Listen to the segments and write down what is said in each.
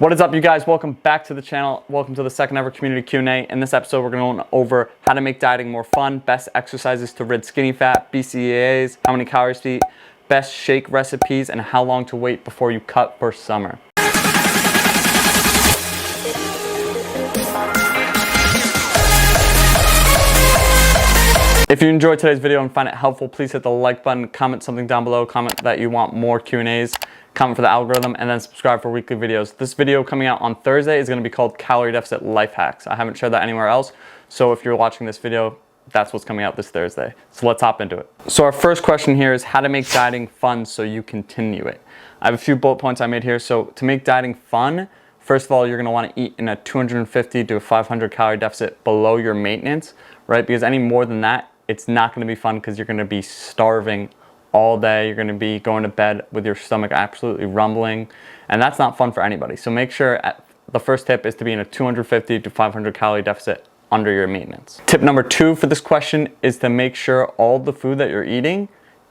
What is up, you guys? Welcome back to the channel. Welcome to the second ever community Q&A. In this episode, we're going to go over how to make dieting more fun, best exercises to rid skinny fat, BCAAs, how many calories to eat, best shake recipes, and how long to wait before you cut for summer. If you enjoyed today's video and find it helpful, please hit the like button, comment something down below, comment that you want more Q&As, comment for the algorithm, and then subscribe for weekly videos. This video coming out on Thursday is going to be called Calorie Deficit Life Hacks. I haven't shared that anywhere else, so if you're watching this video, that's what's coming out this Thursday. So let's hop into it. So our first question here is how to make dieting fun so you continue it. I have a few bullet points I made here. So to make dieting fun, first of all, you're going to want to eat in a 250 to 500 calorie deficit below your maintenance, right? Because any more than that, it's not going to be fun because you're going to be starving all day. You're going to be going to bed with your stomach absolutely rumbling, and that's not fun for anybody. So make sure the first tip is to be in a 250 to 500 calorie deficit under your maintenance. Tip number 2 for this question is to make sure all the food that you're eating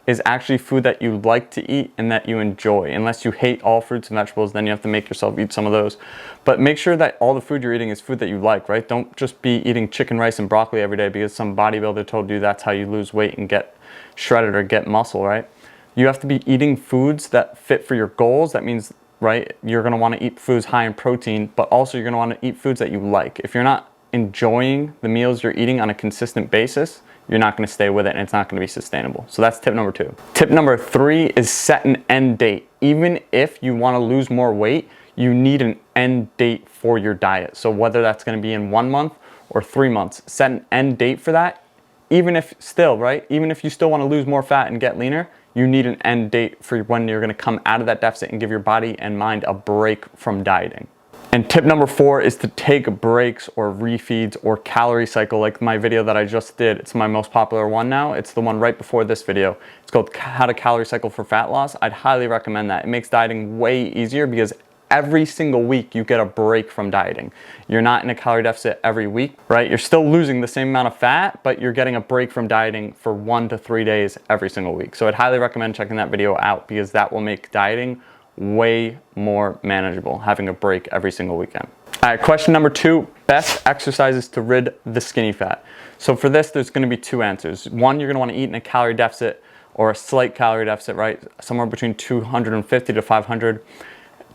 is actually food that you like to eat and that you enjoy. Unless you hate all fruits and vegetables, then you have to make yourself eat some of those. But make sure that all the food you're eating is food that you like, right? Don't just be eating chicken, rice, and broccoli every day because some bodybuilder told you that's how you lose weight and get shredded or get muscle, right? You have to be eating foods that fit for your goals. That means, right, you're gonna wanna eat foods high in protein, but also you're gonna wanna eat foods that you like. If you're not enjoying the meals you're eating on a consistent basis, you're not going to stay with it and it's not going to be sustainable. So that's tip number 2. Tip number 3 is set an end date. Even if you want to lose more weight, you need an end date for your diet. So whether that's going to be in 1 month or 3 months, set an end date for that. Even if still, right? Even if you still want to lose more fat and get leaner, you need an end date for when you're going to come out of that deficit and give your body and mind a break from dieting. And tip number 4 is to take breaks or refeeds or calorie cycle, like my video that I just did. It's my most popular one now. It's the one right before this video. It's called How to Calorie Cycle for Fat Loss. I'd highly recommend that. It makes dieting way easier because every single week you get a break from dieting. You're not in a calorie deficit every week, right? You're still losing the same amount of fat, but you're getting a break from dieting for 1 to 3 days every single week. So I'd highly recommend checking that video out because that will make dieting way more manageable, having a break every single weekend. All right, question number 2, best exercises to rid the skinny fat. So for this, there's gonna be 2 answers. One, you're gonna wanna eat in a calorie deficit or a slight calorie deficit, right? Somewhere between 250 to 500.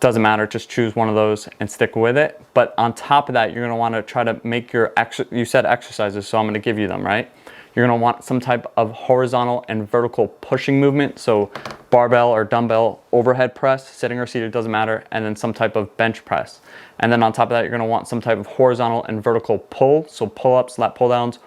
Doesn't matter, just choose one of those and stick with it. But on top of that, you're gonna wanna try to make your, you said exercises, so I'm gonna give you them, right? You're gonna want some type of horizontal and vertical pushing movement. So barbell or dumbbell overhead press, sitting or seated, doesn't matter. And then some type of bench press. And then on top of that, you're gonna want some type of horizontal and vertical pull. So pull-ups, lat pull-downs,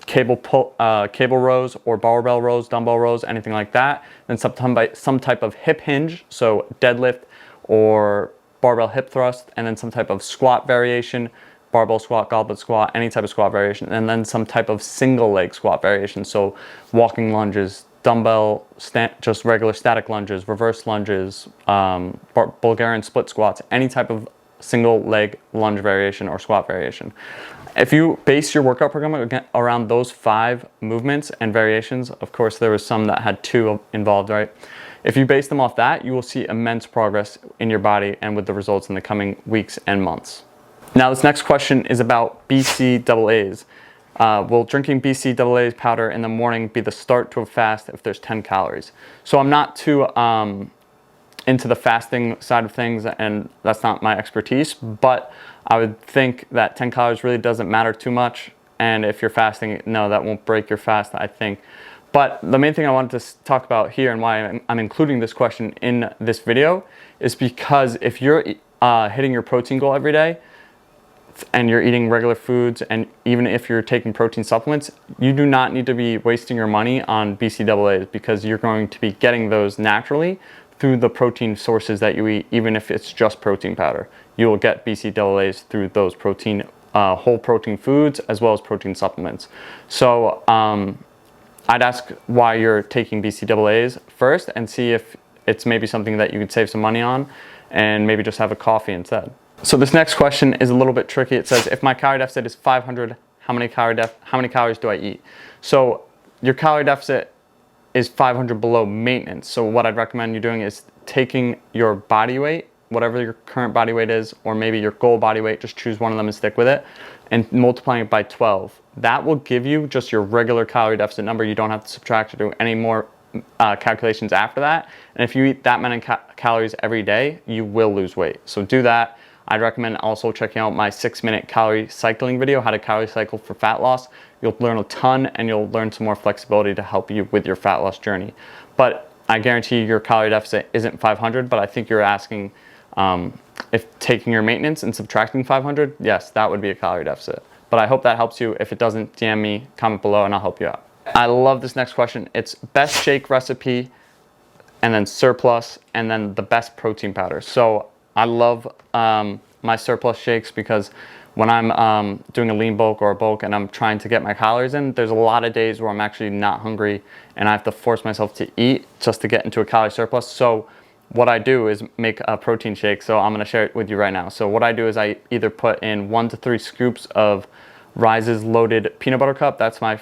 cable rows or barbell rows, dumbbell rows, anything like that. Then some type of hip hinge, so deadlift or barbell hip thrust, and then some type of squat variation, barbell squat, goblet squat, any type of squat variation, and then some type of single leg squat variation. So walking lunges, dumbbell, just regular static lunges, reverse lunges, Bulgarian split squats, any type of single leg lunge variation or squat variation. If you base your workout program around those 5 movements and variations, of course there was some that had 2 involved, right? If you base them off that, you will see immense progress in your body and with the results in the coming weeks and months. Now this next question is about BCAAs. Will drinking BCAAs powder in the morning be the start to a fast if there's 10 calories? So I'm not too into the fasting side of things, and that's not my expertise, but I would think that 10 calories really doesn't matter too much. And if you're fasting, no, that won't break your fast, I think. But the main thing I wanted to talk about here and why I'm including this question in this video is because if you're hitting your protein goal every day, and you're eating regular foods, and even if you're taking protein supplements, you do not need to be wasting your money on BCAAs because you're going to be getting those naturally through the protein sources that you eat, even if it's just protein powder. You will get BCAAs through those protein, whole protein foods as well as protein supplements. So I'd ask why you're taking BCAAs first and see if it's maybe something that you could save some money on and maybe just have a coffee instead. So this next question is a little bit tricky. It says, if my calorie deficit is 500, how many calories do I eat? So your calorie deficit is 500 below maintenance. So what I'd recommend you doing is taking your body weight whatever your current body weight is, or maybe your goal body weight, just choose one of them and stick with it, and multiplying it by 12. That will give you just your regular calorie deficit number. You don't have to subtract or do any more calculations after that. And if you eat that many calories every day, you will lose weight. So do that. I'd recommend also checking out my 6-minute calorie cycling video, how to calorie cycle for fat loss. You'll learn a ton, and you'll learn some more flexibility to help you with your fat loss journey. But I guarantee your calorie deficit isn't 500, but I think you're asking if taking your maintenance and subtracting 500, yes, that would be a calorie deficit. But I hope that helps you. If it doesn't, DM me, comment below, and I'll help you out. I love this next question. It's best shake recipe, and then surplus, and then the best protein powder. So I love my surplus shakes because when I'm doing a lean bulk or a bulk and I'm trying to get my calories in, there's a lot of days where I'm actually not hungry and I have to force myself to eat just to get into a calorie surplus. So what I do is make a protein shake. So I'm gonna share it with you right now. So what I do is I either put in 1 to 3 scoops of Rise's loaded peanut butter cup. That's my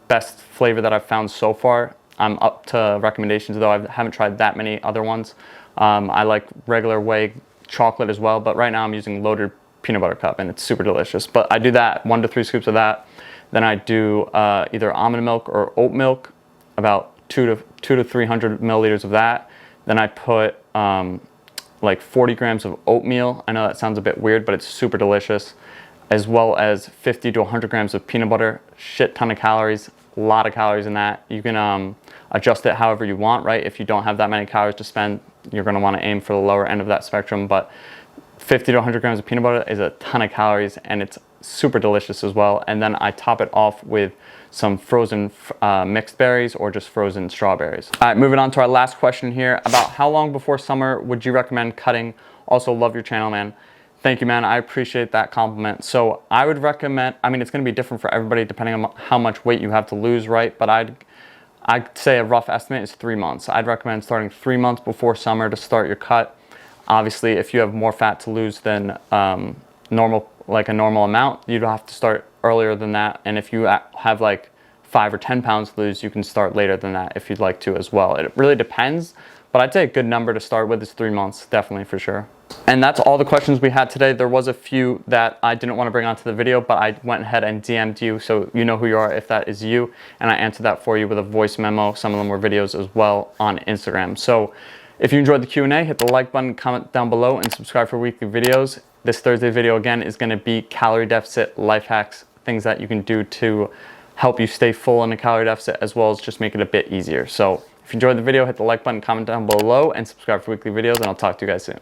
best flavor that I've found so far. I'm up to recommendations though. I haven't tried that many other ones. I like regular whey chocolate as well, but right now I'm using loaded peanut butter cup and it's super delicious. But I do that, 1 to 3 scoops of that. Then I do either almond milk or oat milk, about 200 to 300 milliliters of that. Then I put like 40 grams of oatmeal. I know that sounds a bit weird, but it's super delicious. As well as 50 to 100 grams of peanut butter, shit ton of calories, a lot of calories in that. You can adjust it however you want, right? If you don't have that many calories to spend, you're gonna wanna aim for the lower end of that spectrum, but 50 to 100 grams of peanut butter is a ton of calories and it's super delicious as well. And then I top it off with some frozen mixed berries or just frozen strawberries. All right, moving on to our last question here about how long before summer would you recommend cutting? Also love your channel, man. Thank you, man. I appreciate that compliment. So I would recommend, I mean, it's gonna be different for everybody depending on how much weight you have to lose, right? But I'd say a rough estimate is 3 months. I'd recommend starting 3 months before summer to start your cut. Obviously, if you have more fat to lose than normal, like a normal amount, you'd have to start earlier than that. And if you have like 5 or 10 pounds to lose, you can start later than that if you'd like to as well. It really depends, but I'd say a good number to start with is 3 months, definitely for sure. And that's all the questions we had today. There was a few that I didn't want to bring onto the video, but I went ahead and DM'd you, so you know who you are if that is you, and I answered that for you with a voice memo. Some of them were videos as well on Instagram. So if you enjoyed the Q&A, hit the like button, comment down below, and subscribe for weekly videos. This Thursday video, again, is going to be calorie deficit life hacks, things that you can do to help you stay full in a calorie deficit, as well as just make it a bit easier. So if you enjoyed the video, hit the like button, comment down below, and subscribe for weekly videos, and I'll talk to you guys soon.